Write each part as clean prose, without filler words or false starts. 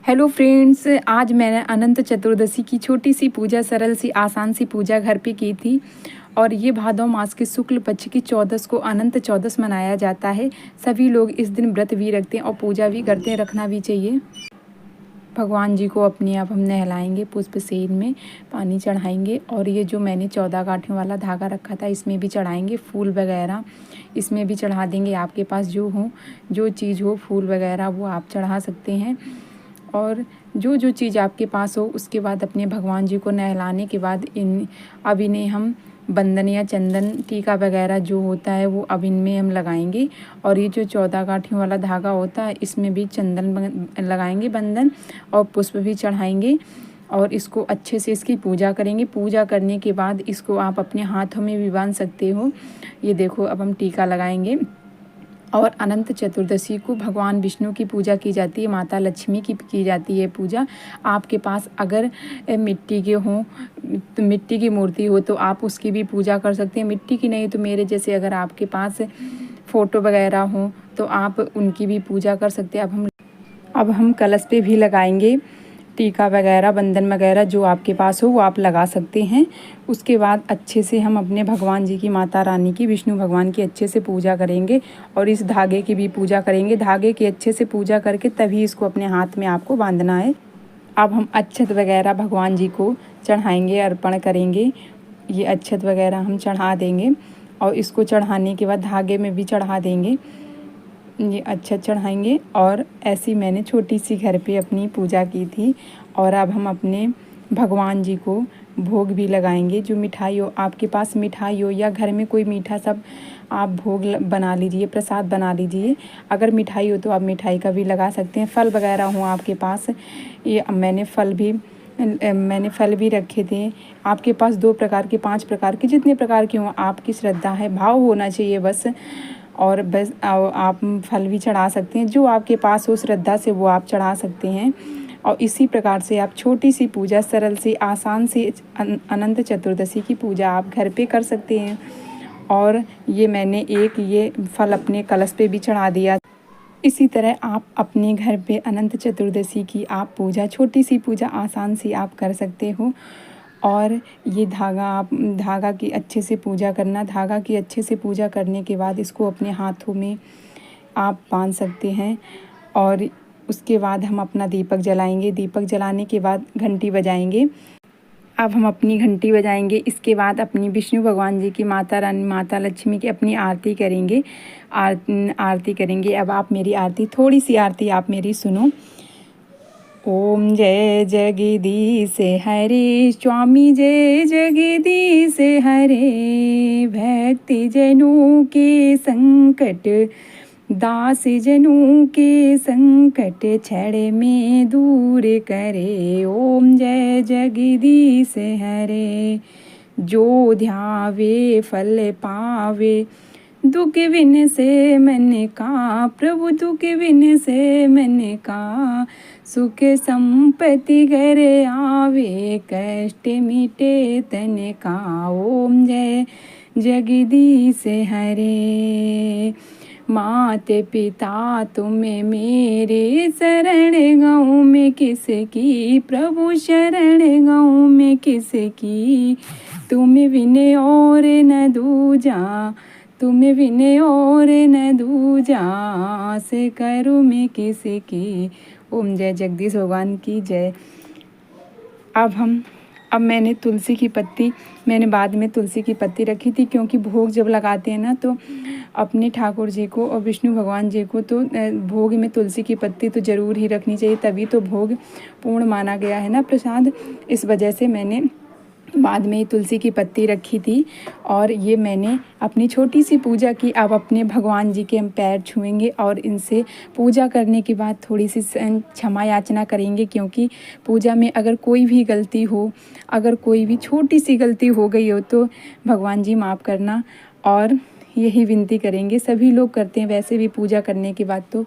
Hello friends, आज मैंने अनंत चतुर्दशी की छोटी सी पूजा, सरल सी आसान सी पूजा घर पे की थी। और ये भादौ मास के शुक्ल पक्ष की चौदस को अनंत चौदस मनाया जाता है। सभी लोग इस दिन व्रत भी रखते हैं और पूजा भी करते हैं, रखना भी चाहिए। भगवान जी को अपने आप हम नहलाएंगे, पुष्प सेन में पानी चढ़ाएंगे और ये जो मैंने 14 गांठियों वाला धागा रखा था इसमें भी चढ़ाएंगे। फूल वगैरह इसमें भी चढ़ा देंगे। आपके पास जो चीज़ हो, फूल वगैरह, वो आप चढ़ा सकते हैं। और जो चीज़ आपके पास हो उसके बाद अपने भगवान जी को नहलाने के बाद अब इन्हें हम बंधन या चंदन टीका वगैरह जो होता है वो अब इनमें हम लगाएंगे। और ये जो 14 गांठियों वाला धागा होता है इसमें भी चंदन लगाएंगे, बंधन, और पुष्प भी चढ़ाएंगे। और इसको अच्छे से इसकी पूजा करेंगे। पूजा करने के बाद इसको आप अपने हाथों में भी बांध सकते हो। ये देखो, अब हम टीका लगाएंगे। और अनंत चतुर्दशी को भगवान विष्णु की पूजा की जाती है, माता लक्ष्मी की जाती है पूजा। आपके पास अगर मिट्टी के हों तो मिट्टी की मूर्ति हो तो आप उसकी भी पूजा कर सकते हैं। मिट्टी की नहीं तो मेरे जैसे अगर आपके पास फ़ोटो वगैरह हो तो आप उनकी भी पूजा कर सकते हैं। अब हम कलश पे भी लगाएंगे टीका वगैरह, बंधन वगैरह, जो आपके पास हो वो आप लगा सकते हैं। उसके बाद अच्छे से हम अपने भगवान जी की, माता रानी की, विष्णु भगवान की अच्छे से पूजा करेंगे। और इस धागे की भी पूजा करेंगे। धागे की अच्छे से पूजा करके तभी इसको अपने हाथ में आपको बांधना है। अब हम अक्षत वगैरह भगवान जी को चढ़ाएंगे, अर्पण करेंगे। ये अक्षत वगैरह हम चढ़ा देंगे और इसको चढ़ाने के बाद धागे में भी चढ़ा देंगे। ये अच्छा चढ़ाएंगे। और ऐसी मैंने छोटी सी घर पे अपनी पूजा की थी। और अब हम अपने भगवान जी को भोग भी लगाएंगे। जो मिठाई हो, आपके पास मिठाई हो या घर में कोई मीठा सब आप भोग बना लीजिए, प्रसाद बना लीजिए। अगर मिठाई हो तो आप मिठाई का भी लगा सकते हैं। फल वगैरह हो आपके पास, ये मैंने फल भी रखे थे। आपके पास 2 प्रकार के, 5 प्रकार के, जितने प्रकार के हों, आपकी श्रद्धा है, भाव होना चाहिए बस। और बस आप फल भी चढ़ा सकते हैं। जो आपके पास हो श्रद्धा से वो आप चढ़ा सकते हैं। और इसी प्रकार से आप छोटी सी पूजा, सरल सी आसान सी अनंत चतुर्दशी की पूजा आप घर पे कर सकते हैं। और ये मैंने ये फल अपने कलश पे भी चढ़ा दिया। इसी तरह आप अपने घर पे अनंत चतुर्दशी की आप पूजा, छोटी सी पूजा आसान सी आप कर सकते हो। और ये धागा की अच्छे से पूजा करना। धागा की अच्छे से पूजा करने के बाद इसको अपने हाथों में आप बांध सकते हैं। और उसके बाद हम अपना दीपक जलाएंगे। दीपक जलाने के बाद घंटी बजाएंगे। अब हम अपनी घंटी बजाएंगे। इसके बाद अपनी विष्णु भगवान जी की, माता रानी, माता लक्ष्मी की अपनी आरती करेंगे। आरती करेंगे। अब आप मेरी आरती, थोड़ी सी आरती आप मेरी सुनो। ओम जय जगदीश हरे, स्वामी जय जगदीश हरे। भक्ति जनों के संकट, दास जनों के संकट, क्षण में दूर करे। ओम जय जगदीश हरे। जो ध्यावे फल पावे, दुख विन से मन का, प्रभु दुख विन से मन का। सुख संपत्ति घर आवे, कष्ट मिटे तन का। ओम जय जगदीश हरे। मात पिता तुम्हें मेरे, शरण गाँव में किसकी, प्रभु शरण गाँव में किसकी। तुम बिन और न दूजा, तुम बिन और न दूजा, आस करूँ मैं किसकी। ओम जय जगदीश भगवान की जय। अब मैंने तुलसी की पत्ती, मैंने बाद में तुलसी की पत्ती रखी थी, क्योंकि भोग जब लगाते हैं ना तो अपने ठाकुर जी को और विष्णु भगवान जी को तो भोग में तुलसी की पत्ती तो ज़रूर ही रखनी चाहिए, तभी तो भोग पूर्ण माना गया है ना, प्रसाद। इस वजह से मैंने बाद में तुलसी की पत्ती रखी थी। और ये मैंने अपनी छोटी सी पूजा की। अब अपने भगवान जी के हम पैर छुएंगे और इनसे पूजा करने के बाद थोड़ी सी क्षमा याचना करेंगे। क्योंकि पूजा में अगर कोई भी गलती हो, अगर कोई भी छोटी सी गलती हो गई हो तो भगवान जी माफ़ करना, और यही विनती करेंगे। सभी लोग करते हैं वैसे भी पूजा करने के बाद, तो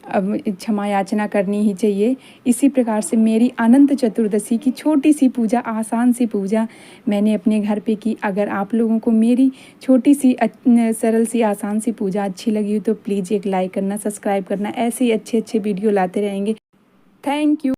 अब क्षमा याचना करनी ही चाहिए। इसी प्रकार से मेरी अनंत चतुर्दशी की छोटी सी पूजा, आसान सी पूजा मैंने अपने घर पे की। अगर आप लोगों को मेरी छोटी सी सरल सी आसान सी पूजा अच्छी लगी हो तो प्लीज़ एक लाइक करना, सब्सक्राइब करना। ऐसे ही अच्छे अच्छे वीडियो लाते रहेंगे। Thank you.